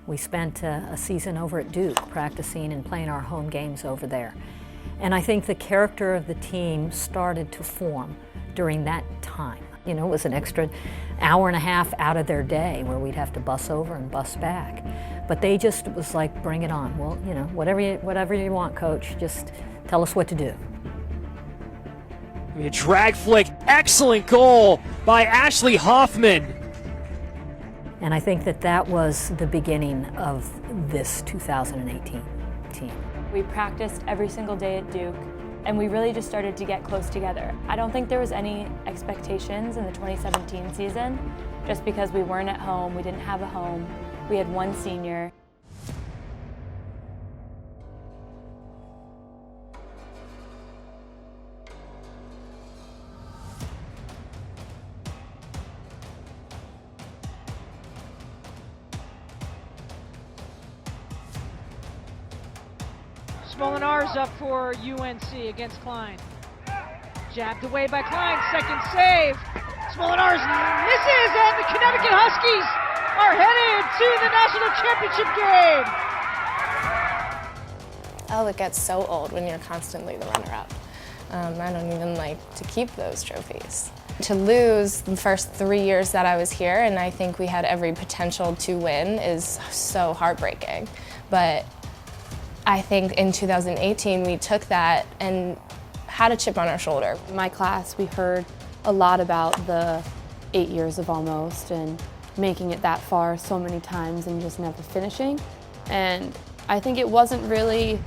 We spent a season over at Duke practicing and playing our home games over there. And I think the character of the team started to form during that time. You know, it was an extra hour and a half out of their day where we'd have to bus over and bus back. But they just, it was like, bring it on. Well, you know, whatever you want, coach, just tell us what to do. A drag flick, excellent goal by Ashley Hussman. And I think that was the beginning of this 2018 team. We practiced every single day at Duke, and we really just started to get close together. I don't think there was any expectations in the 2017 season, just because we weren't at home, we didn't have a home, we had one senior. Molinar's up for UNC against Klein. Jabbed away by Klein, second save. Molinar's misses, and the Connecticut Huskies are headed to the national championship game. Oh, it gets so old when you're constantly the runner-up. I don't even like to keep those trophies. To lose the first 3 years that I was here, and I think we had every potential to win, is so heartbreaking. But I think in 2018 we took that and had a chip on our shoulder. In my class, we heard a lot about the 8 years of almost and making it that far so many times and just never finishing. And I think it wasn't really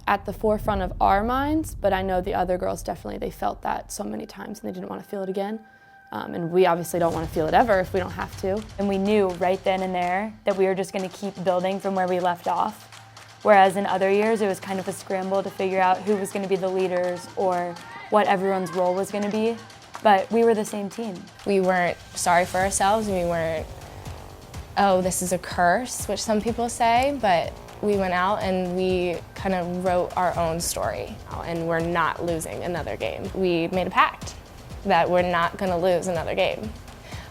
at the forefront of our minds, but I know the other girls definitely, they felt that so many times and they didn't want to feel it again. And we obviously don't want to feel it ever if we don't have to. And we knew right then and there that we were just going to keep building from where we left off. Whereas in other years, it was kind of a scramble to figure out who was going to be the leaders or what everyone's role was going to be. But we were the same team. We weren't sorry for ourselves. We weren't, oh, this is a curse, which some people say, but we went out and we kind of wrote our own story. And we're not losing another game. We made a pact that we're not going to lose another game.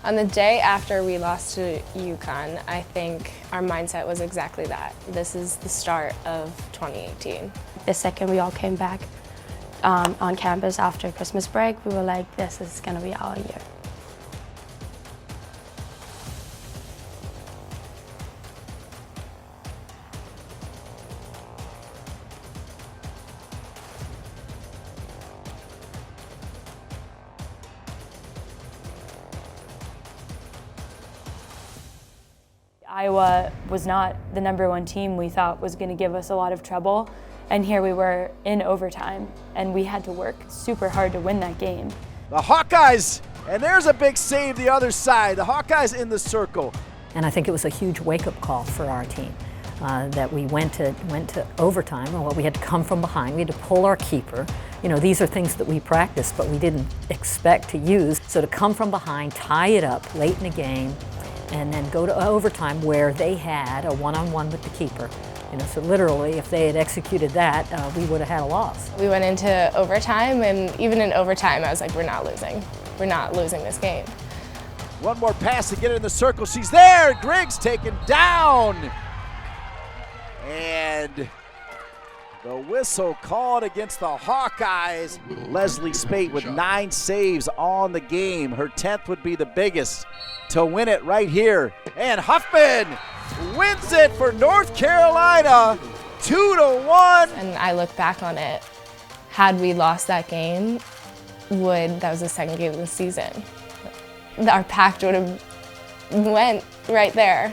On the day after we lost to UConn, I think our mindset was exactly that. This is the start of 2018. The second we all came back on campus after Christmas break, we were like, this is going to be our year. Iowa was not the #1 team we thought was going to give us a lot of trouble, and here we were in overtime, and we had to work super hard to win that game. The Hawkeyes, and there's a big save the other side. The Hawkeyes in the circle. And I think it was a huge wake-up call for our team that we went to overtime. Well, we had to come from behind. We had to pull our keeper. You know, these are things that we practiced, but we didn't expect to use. So to come from behind, tie it up late in the game, and then go to overtime where they had a one-on-one with the keeper. You know, so literally, if they had executed that, we would have had a loss. We went into overtime, and even in overtime, I was like, we're not losing. We're not losing this game. One more pass to get it in the circle. She's there. Griggs taken down. And the whistle called against the Hawkeyes. Leslie Spate with 9 saves on the game. Her 10th would be the biggest to win it right here. And Huffman wins it for North Carolina, 2-1. And I look back on it, had we lost that game, that was the second game of the season. Our pact would have went right there.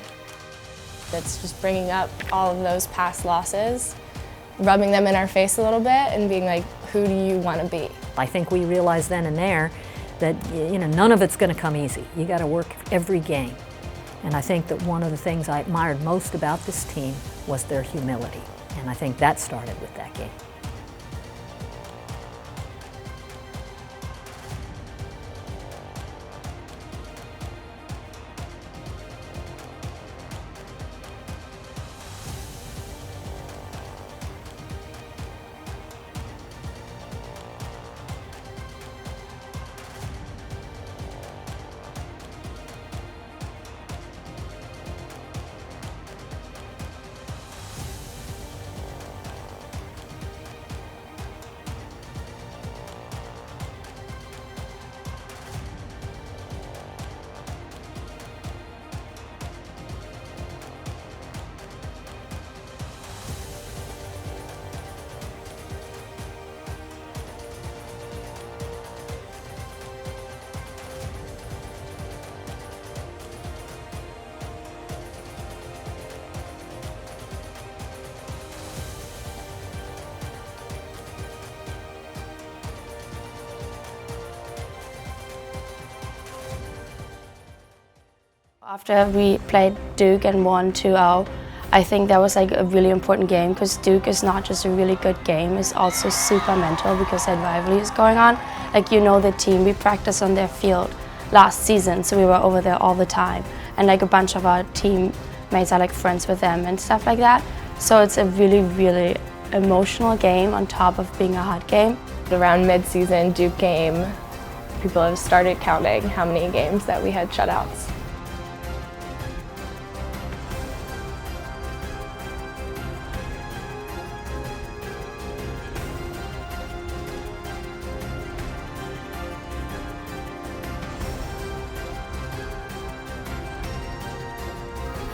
It's just bringing up all of those past losses, rubbing them in our face a little bit and being like, who do you want to be? I think we realized then and there that, you know, none of it's going to come easy. You got to work every game. And I think that one of the things I admired most about this team was their humility. And I think that started with that game. After we played Duke and won 2-0, I think that was like a really important game because Duke is not just a really good game, it's also super mental because that rivalry is going on. Like, you know the team, we practiced on their field last season, so we were over there all the time. And like a bunch of our teammates are like friends with them and stuff like that. So it's a really, really emotional game on top of being a hard game. Around mid-season Duke game, people have started counting how many games that we had shutouts.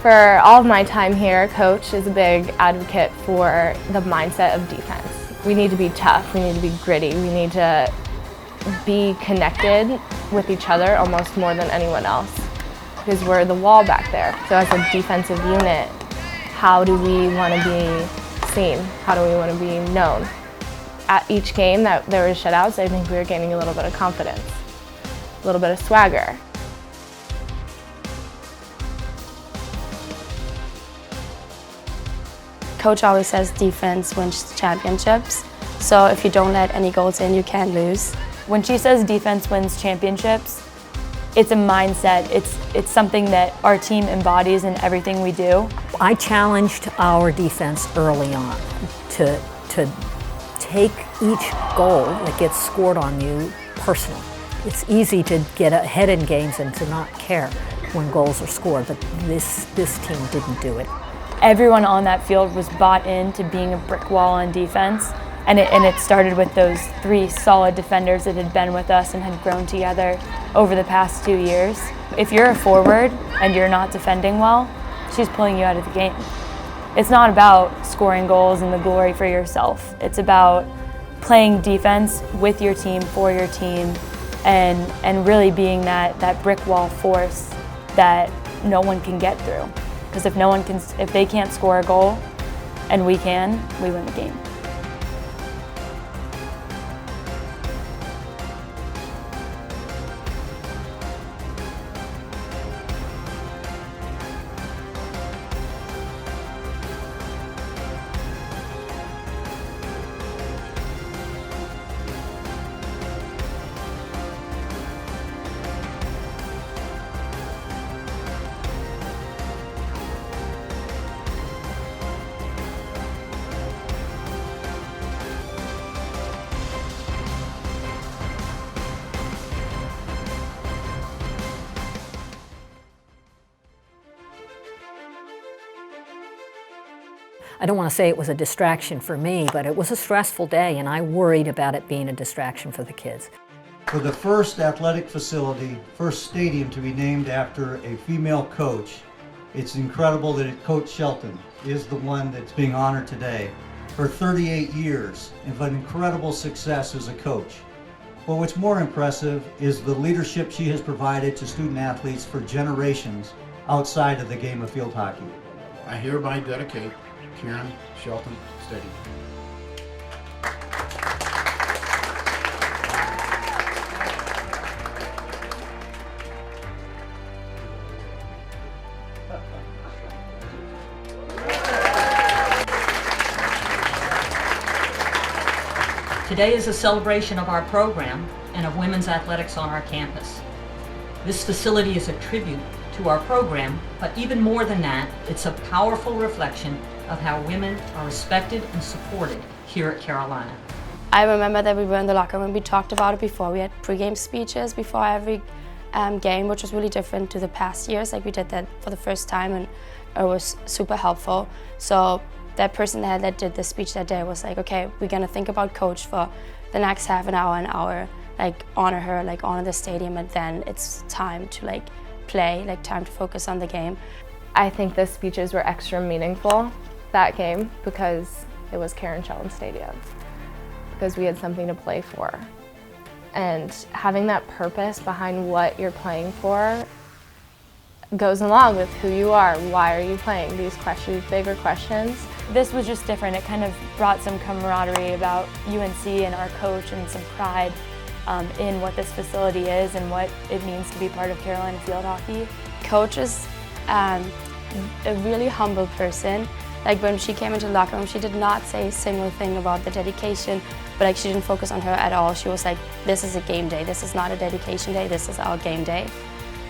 For all of my time here, Coach is a big advocate for the mindset of defense. We need to be tough, we need to be gritty, we need to be connected with each other almost more than anyone else because we're the wall back there. So as a defensive unit, how do we want to be seen? How do we want to be known? At each game that there was shutouts, I think we were gaining a little bit of confidence, a little bit of swagger. Coach always says defense wins championships, so if you don't let any goals in, you can't lose. When she says defense wins championships, it's a mindset. It's something that our team embodies in everything we do. I challenged our defense early on to take each goal that gets scored on you personal. It's easy to get ahead in games and to not care when goals are scored, but this team didn't do it. Everyone on that field was bought into being a brick wall on defense, and it started with those 3 solid defenders that had been with us and had grown together over the past 2 years. If you're a forward and you're not defending well, she's pulling you out of the game. It's not about scoring goals and the glory for yourself. It's about playing defense with your team, for your team, and really being that brick wall force that no one can get through. Because if they can't score a goal and we can, we win the game. I don't want to say it was a distraction for me, but it was a stressful day, and I worried about it being a distraction for the kids. For the first athletic facility, first stadium to be named after a female coach, it's incredible that Coach Shelton is the one that's being honored today. For 38 years of an incredible success as a coach. But what's more impressive is the leadership she has provided to student athletes for generations outside of the game of field hockey. I hereby dedicate Karen Shelton Stadium. Today is a celebration of our program and of women's athletics on our campus. This facility is a tribute to our program, but even more than that, it's a powerful reflection of how women are respected and supported here at Carolina. I remember that we were in the locker room, we talked about it before. We had pre-game speeches before every game, which was really different to the past years. Like, we did that for the first time and it was super helpful. So that person that did the speech that day was like, okay, we're gonna think about Coach for the next half an hour, like honor her, like honor the stadium, and then it's time to like play, like time to focus on the game. I think the speeches were extra meaningful that game because it was Karen Shelton Stadium, because we had something to play for. And having that purpose behind what you're playing for goes along with who you are. Why are you playing? These questions, bigger questions. This was just different. It kind of brought some camaraderie about UNC and our coach and some pride in what this facility is and what it means to be part of Carolina field hockey. Coach is a really humble person. Like when she came into the locker room, she did not say a single thing about the dedication, but like she didn't focus on her at all. She was like, this is a game day. This is not a dedication day. This is our game day.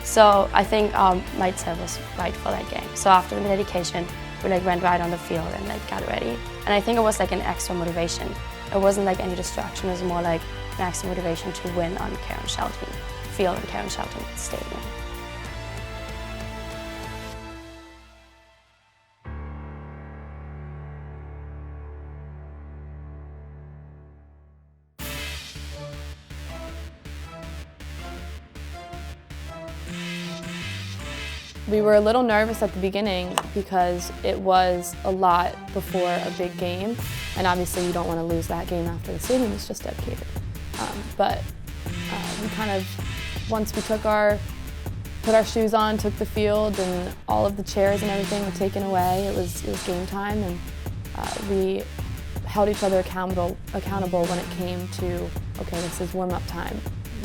So I think Maite was right for that game. So after the dedication, we like went right on the field and like got ready. And I think it was like an extra motivation. It wasn't like any distraction. It was more like an extra motivation to win on Karen Shelton Field and Karen Shelton Stadium. We were a little nervous at the beginning because it was a lot before a big game, and obviously you don't want to lose that game after the stadium is just dedicated. But we kind of, once we put our shoes on, took the field, and all of the chairs and everything were taken away, it was game time, and we held each other accountable when it came to, okay, this is warm-up time.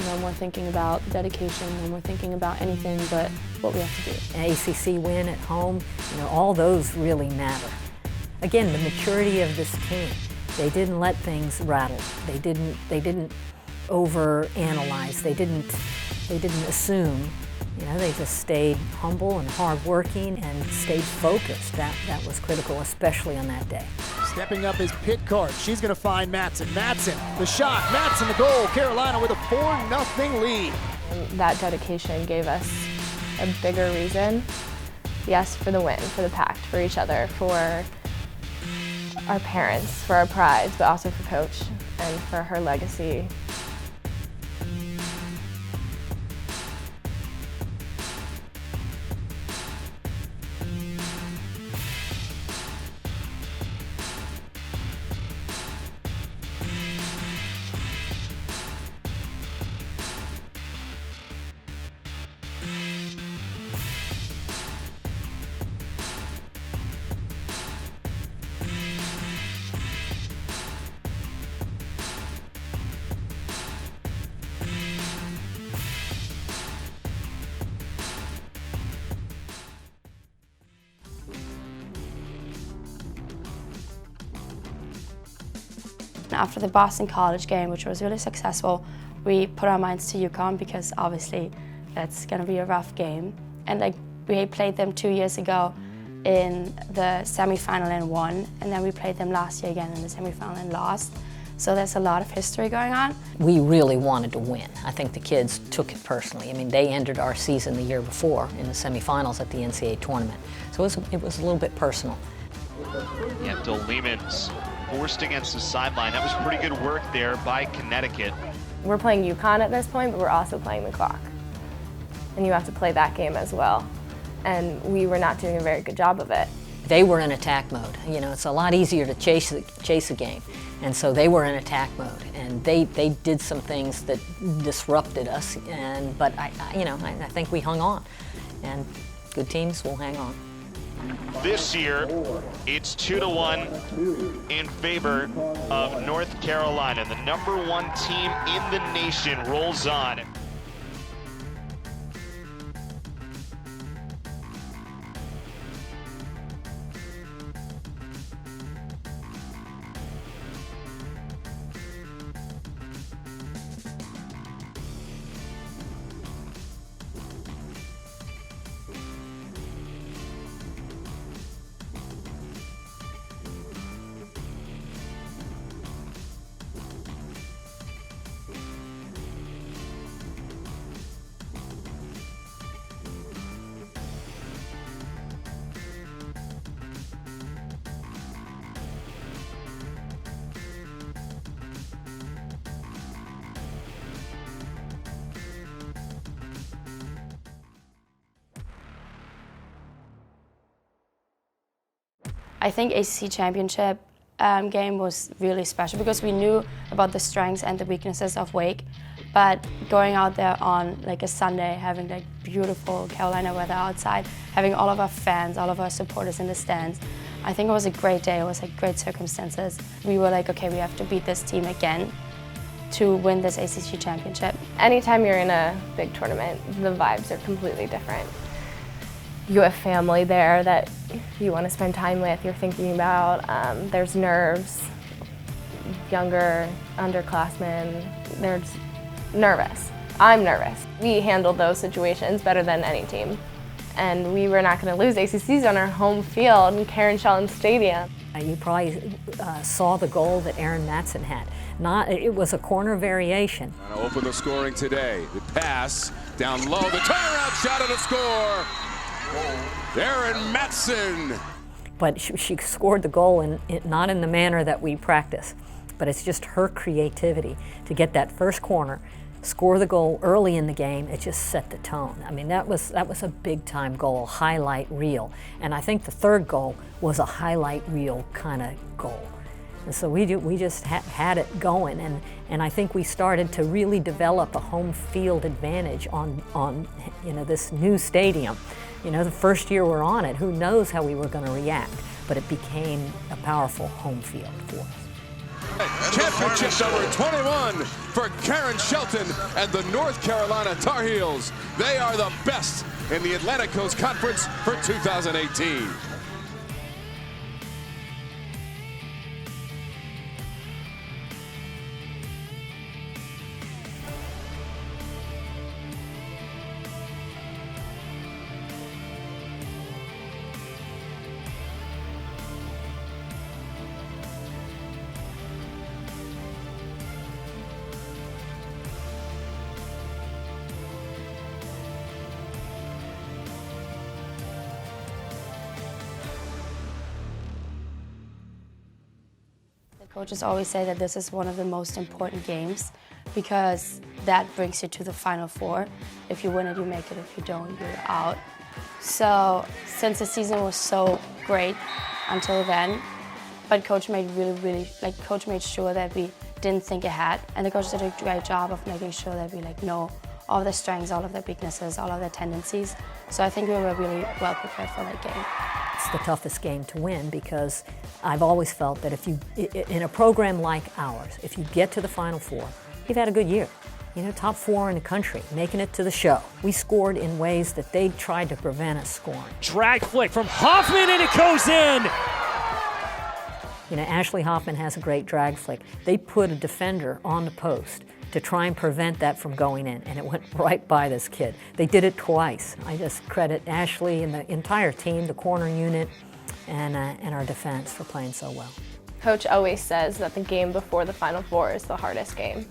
No more thinking about dedication, no more thinking about anything but what we have to do. An ACC win at home, all those really matter. Again, the maturity of this team. They didn't let things rattle. They didn't overanalyze. They didn't assume. They just stayed humble and hardworking and stayed focused. That was critical, especially on that day. Stepping up is Pitcard. She's going to find Matson. Matson, the shot. Matson, the goal. Carolina with a 4-0 lead. That dedication gave us a bigger reason. Yes, for the win, for the pact, for each other, for our parents, for our pride, but also for Coach and for her legacy. After the Boston College game, which was really successful, we put our minds to UConn because obviously that's going to be a rough game. And like we played them 2 years ago in the semifinal and won, and then we played them last year again in the semifinal and lost. So there's a lot of history going on. We really wanted to win. I think the kids took it personally. I mean, they ended our season the year before in the semifinals at the NCAA tournament. So it was a little bit personal. Yentl Lehman's forced against the sideline. That was pretty good work there by Connecticut. We're playing UConn at this point, but we're also playing the clock. And you have to play that game as well. And we were not doing a very good job of it. They were in attack mode. It's a lot easier to chase a game. And so they were in attack mode. And they did some things that disrupted us. But I think we hung on. And good teams will hang on. This year, it's 2-1 in favor of North Carolina. The #1 team in the nation rolls on. I think ACC championship game was really special because we knew about the strengths and the weaknesses of Wake, but going out there on like a Sunday, having like beautiful Carolina weather outside, having all of our fans, all of our supporters in the stands, I think it was a great day. It was like great circumstances. We were like, okay, we have to beat this team again, to win this ACC championship. Anytime you're in a big tournament, the vibes are completely different. You have family there that you want to spend time with, you're thinking about. There's nerves, younger underclassmen, they're just nervous. I'm nervous. We handled those situations better than any team. And we were not going to lose ACCs on our home field in Karen Shelton Stadium. You probably saw the goal that Aaron Matson had. It was a corner variation. Trying to open the scoring today. The pass down low, the turnaround shot and a score. Aaron Matson. But she scored the goal not in the manner that we practice, but it's just her creativity to get that first corner, score the goal early in the game. It just set the tone. I mean, that was a big time goal, highlight reel. And I think the third goal was a highlight reel kind of goal. And so we just had it going, and I think we started to really develop a home field advantage on this new stadium. The first year we're on it, who knows how we were going to react, but it became a powerful home field for us. Championship number 21 for Karen Shelton and the North Carolina Tar Heels. They are the best in the Atlantic Coast Conference for 2018. Coaches always say that this is one of the most important games because that brings you to the Final Four. If you win it, you make it. If you don't, you're out. So since the season was so great until then, but Coach made Coach made sure that we didn't think ahead, and the coach did a great job of making sure that we know all of their strengths, all of their weaknesses, all of their tendencies. So I think we were really well prepared for that game. It's the toughest game to win because I've always felt that if you, in a program like ours, if you get to the Final Four, you've had a good year. Top 4 in the country, making it to the show. We scored in ways that they tried to prevent us scoring. Drag flick from Hussman and it goes in! Ashley Hussman has a great drag flick. They put a defender on the post to try and prevent that from going in, and it went right by this kid. They did it twice. I just credit Ashley and the entire team, the corner unit, and our defense for playing so well. Coach always says that the game before the Final Four is the hardest game.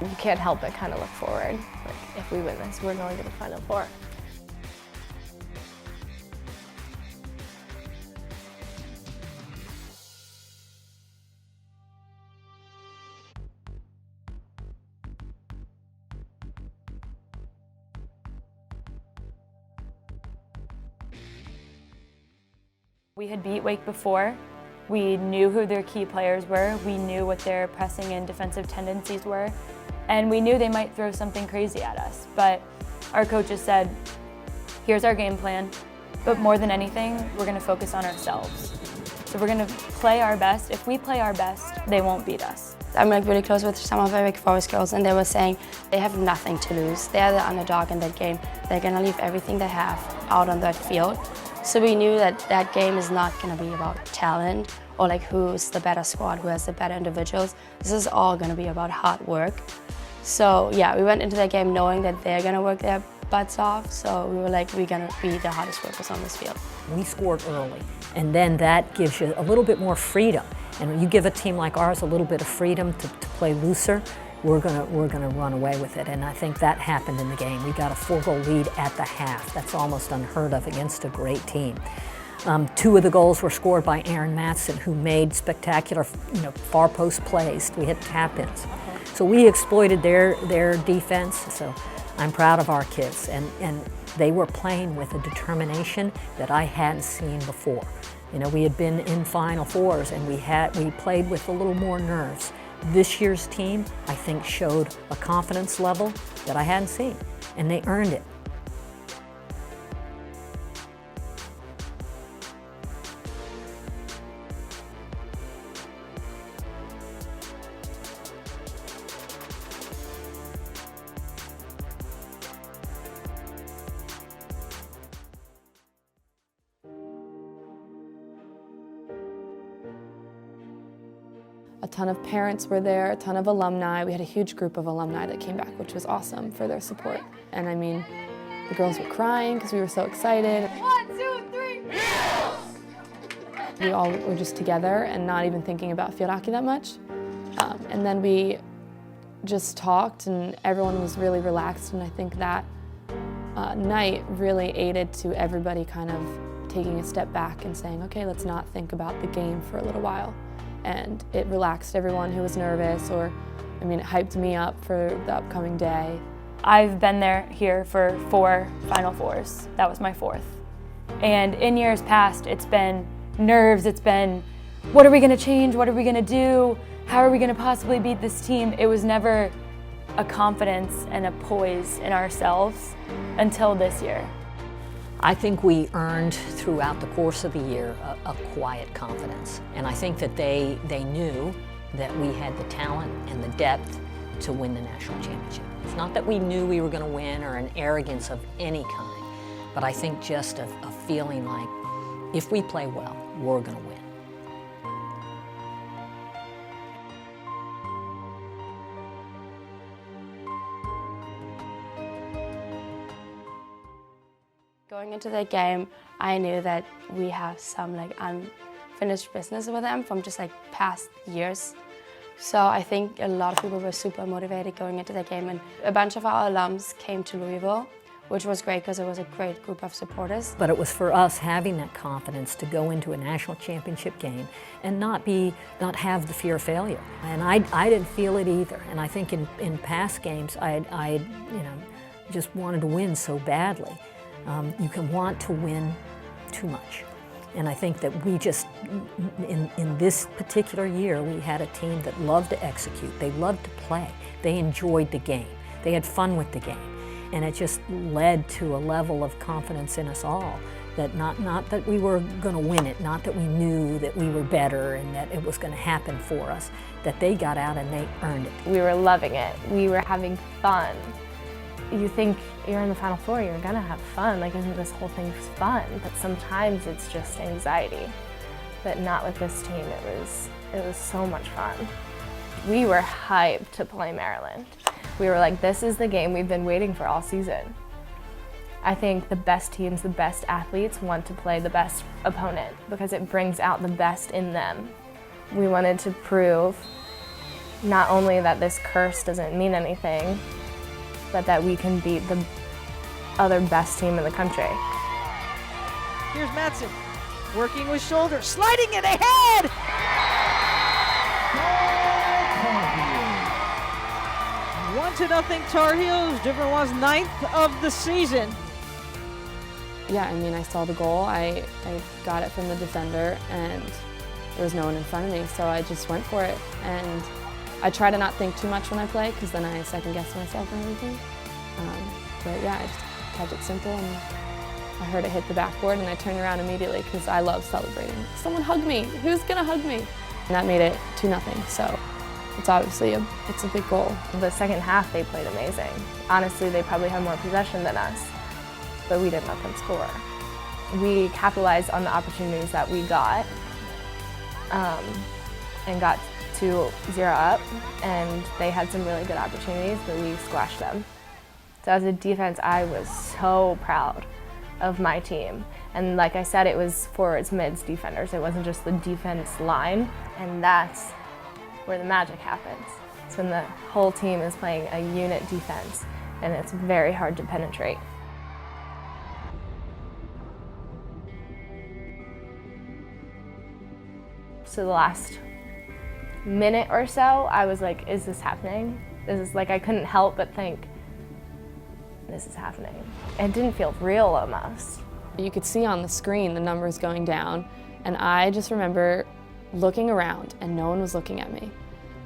You can't help but kind of look forward. If we win this, we're going to the Final Four. We had beat Wake before. We knew who their key players were. We knew what their pressing and defensive tendencies were. And we knew they might throw something crazy at us. But our coaches said, here's our game plan. But more than anything, we're going to focus on ourselves. So we're going to play our best. If we play our best, they won't beat us. I'm really close with some of the Wake Forest girls, and they were saying they have nothing to lose. They're the underdog in that game. They're going to leave everything they have out on that field. So we knew that that game is not going to be about talent or who's the better squad, who has the better individuals. This is all going to be about hard work. So yeah, we went into that game knowing that they're going to work their butts off. So we were we're going to be the hardest workers on this field. We scored early, and then that gives you a little bit more freedom. And when you give a team like ours a little bit of freedom to play looser, we're gonna run away with it, and I think that happened in the game. We got a 4-goal lead at the half. That's almost unheard of against a great team. 2 of the goals were scored by Aaron Matson, who made spectacular, far post plays. We hit tap-ins, so we exploited their defense. So I'm proud of our kids, and they were playing with a determination that I hadn't seen before. We had been in Final Fours, and we played with a little more nerves. This year's team, I think, showed a confidence level that I hadn't seen, and they earned it. A ton of parents were there, a ton of alumni. We had a huge group of alumni that came back, which was awesome for their support. And I mean, the girls were crying because we were so excited. 1, 2, 3, We all were just together and not even thinking about field hockey that much. And then we just talked and everyone was really relaxed, and I think that night really aided to everybody kind of taking a step back and saying, okay, let's not think about the game for a little while. And it relaxed everyone who was nervous, or, I mean, it hyped me up for the upcoming day. I've been here for 4 Final Fours. That was my 4th. And in years past, it's been nerves, it's been, what are we gonna change, what are we gonna do, how are we gonna possibly beat this team? It was never a confidence and a poise in ourselves until this year. I think we earned throughout the course of the year a quiet confidence. And I think that they knew that we had the talent and the depth to win the national championship. It's not that we knew we were going to win or an arrogance of any kind, but I think just a feeling like if we play well, we're going to win. Going into the game, I knew that we have some unfinished business with them from just past years. So I think a lot of people were super motivated going into the game, and a bunch of our alums came to Louisville, which was great because it was a great group of supporters. But it was for us having that confidence to go into a national championship game and not have the fear of failure. And I didn't feel it either. And I think in past games, I just wanted to win so badly. You can want to win too much. And I think that we just, in this particular year, we had a team that loved to execute. They loved to play. They enjoyed the game. They had fun with the game. And it just led to a level of confidence in us all that not that we were going to win it, not that we knew that we were better and that it was going to happen for us, that they got out and they earned it. We were loving it. We were having fun. You think you're in the Final Four, you're gonna have fun. Isn't this whole thing fun? But sometimes it's just anxiety. But not with this team. It was so much fun. We were hyped to play Maryland. We were like, this is the game we've been waiting for all season. I think the best teams, the best athletes want to play the best opponent because it brings out the best in them. We wanted to prove not only that this curse doesn't mean anything, but that we can beat the other best team in the country. Here's Madsen, working with shoulder, sliding it ahead! 1-0 Tar Heels, different one's 9th of the season. Yeah, I mean, I saw the goal. I got it from the defender, and there was no one in front of me, so I just went for it. And I try to not think too much when I play, because then I second-guess myself and everything. But yeah, I just kept it simple, and I heard it hit the backboard, and I turned around immediately, because I love celebrating. Someone hug me! Who's gonna hug me? And that made it 2-0, so it's obviously it's a big goal. The second half, they played amazing. Honestly, they probably had more possession than us, but we didn't let them score. We capitalized on the opportunities that we got, and got 2-0 up, and they had some really good opportunities, but we squashed them. So as a defense, I was so proud of my team. And like I said, it was forwards, mids, defenders. It wasn't just the defense line, and that's where the magic happens. It's when the whole team is playing a unit defense, and it's very hard to penetrate. So the last minute or so, I was like, is this happening? I couldn't help but think, this is happening. It didn't feel real almost. You could see on the screen the numbers going down, and I just remember looking around and no one was looking at me.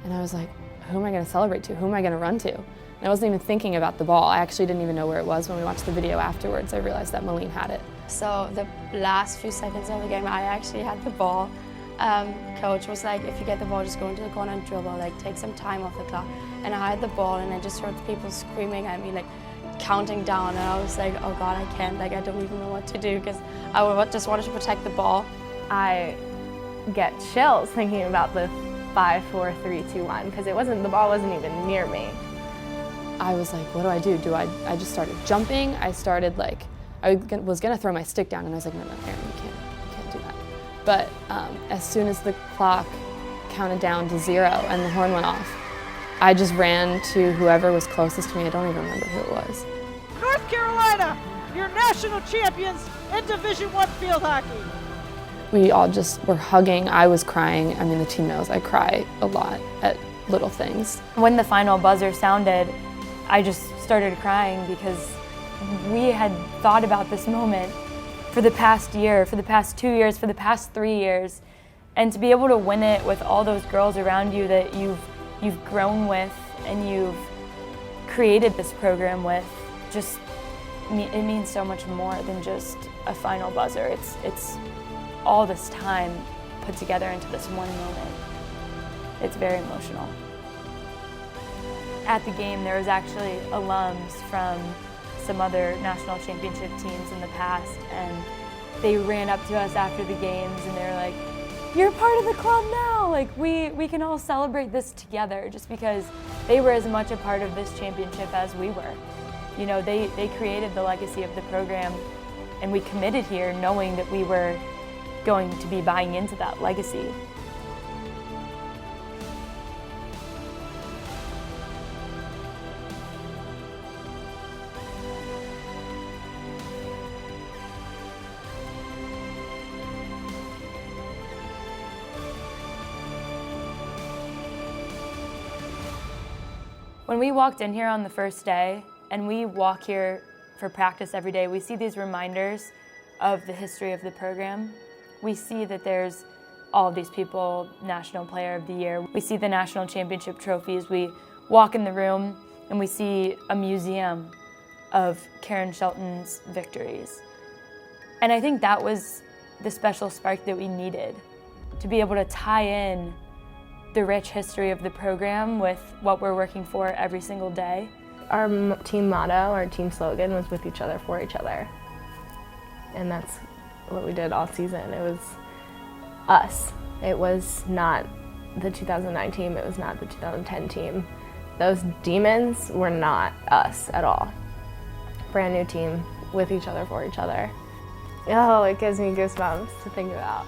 And I was like, who am I gonna celebrate to? Who am I gonna run to? And I wasn't even thinking about the ball. I actually didn't even know where it was. When we watched the video afterwards, I realized that Malene had it. So the last few seconds of the game, I actually had the ball. Coach was like, if you get the ball, just go into the corner and dribble, take some time off the clock. And I had the ball, and I just heard people screaming at me, counting down, and I was like, oh God, I can't, I don't even know what to do, because I just wanted to protect the ball. I get chills thinking about the 5, 4, 3, 2, 1, because the ball wasn't even near me. I was like, what do? I just started jumping. I started like, I was gonna throw my stick down, and I was like, no, Erin, you can't do that. But as soon as the clock counted down to 0 and the horn went off, I just ran to whoever was closest to me. I don't even remember who it was. North Carolina, your national champions in Division I field hockey. We all just were hugging. I was crying. I mean, the team knows I cry a lot at little things. When the final buzzer sounded, I just started crying because we had thought about this moment for the past year, for the past 2 years, for the past 3 years. And to be able to win it with all those girls around you that you've grown with and you've created this program with, just it means so much more than just a final buzzer. It's all this time put together into this one moment. It's very emotional. At the game, there was actually alums from some other national championship teams in the past, and they ran up to us after the games and they were like, "You're part of the club now. Like we can all celebrate this together," just because they were as much a part of this championship as we were. You know, they created the legacy of the program, and we committed here knowing that we were going to be buying into that legacy. When we walked in here on the first day, and we walk here for practice every day, we see these reminders of the history of the program. We see that there's all of these people, National Player of the Year. We see the national championship trophies. We walk in the room and we see a museum of Karen Shelton's victories. And I think that was the special spark that we needed, to be able to tie in the rich history of the program with what we're working for every single day. Our team motto, our team slogan was "with each other, for each other." And that's what we did all season. It was us. It was not the 2009 team, it was not the 2010 team. Those demons were not us at all. Brand new team, with each other, for each other. Oh, it gives me goosebumps to think about.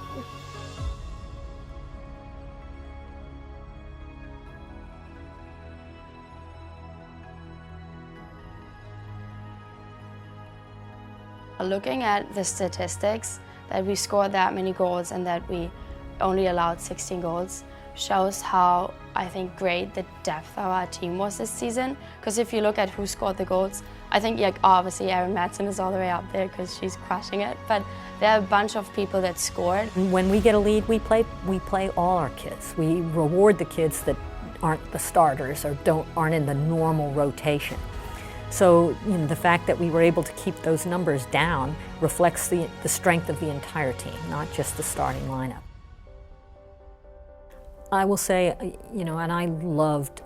Looking at the statistics, that we scored that many goals and that we only allowed 16 goals shows how, I think, great the depth of our team was this season. Because if you look at who scored the goals, I think obviously Erin Madsen is all the way up there because she's crushing it, but there are a bunch of people that scored. When we get a lead, we play all our kids. We reward the kids that aren't the starters or aren't in the normal rotation. So the fact that we were able to keep those numbers down reflects the strength of the entire team, not just the starting lineup. I will say, and I loved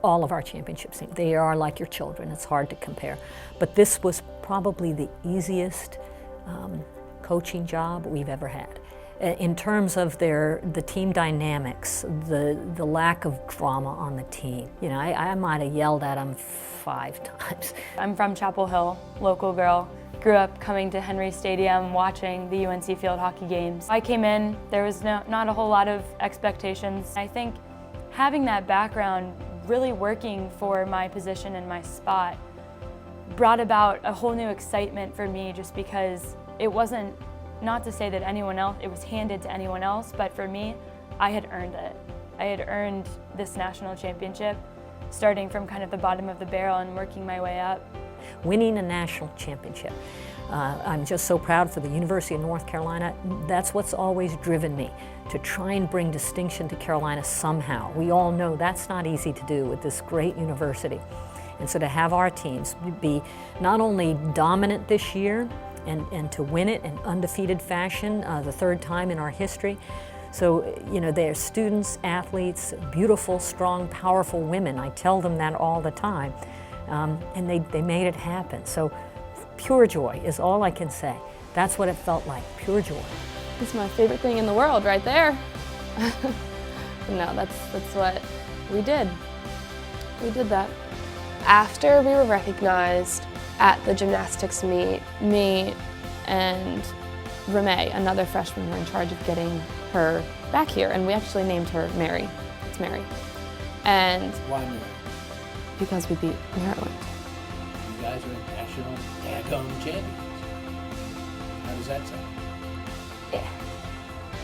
all of our championship teams. They are like your children. It's hard to compare. But this was probably the easiest coaching job we've ever had. In terms of the team dynamics, the lack of drama on the team. I might have yelled at them 5 times. I'm from Chapel Hill, local girl. Grew up coming to Henry Stadium, watching the UNC field hockey games. I came in, there was not a whole lot of expectations. I think having that background, really working for my position and my spot, brought about a whole new excitement for me, just because it wasn't, not to say that anyone else, it was handed to anyone else, but for me, I had earned it. I had earned this national championship, starting from kind of the bottom of the barrel and working my way up. Winning a national championship. I'm just so proud for the University of North Carolina. That's what's always driven me, to try and bring distinction to Carolina somehow. We all know that's not easy to do with this great university. And so to have our teams be not only dominant this year and to win it in undefeated fashion, the 3rd time in our history. So, they're students, athletes, beautiful, strong, powerful women. I tell them that all the time. And they made it happen. So pure joy is all I can say. That's what it felt like, pure joy. It's my favorite thing in the world right there. No, that's what we did. We did that. After we were recognized at the gymnastics meet, Me and Ramee, another freshman, were in charge of getting her back here, and we actually named her Mary. It's Mary. And Why Mary? because we beat Maryland. You guys are national daggum champions. How does that sound?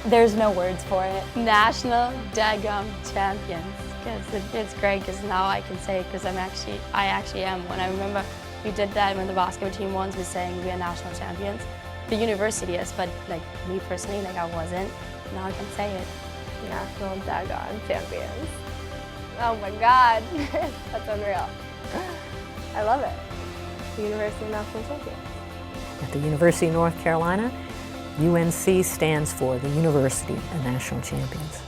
There's no words for it. national daggum champions. Because it's great because now I can say it because I actually am. When I remember we did that when the basketball team won, we saying we are national champions. The university is, but like me personally, like I wasn't. Now I can say it. National daggum champions. Oh my God, that's unreal. I love it. The University of National Champions. At the University of North Carolina, UNC stands for the University of National Champions.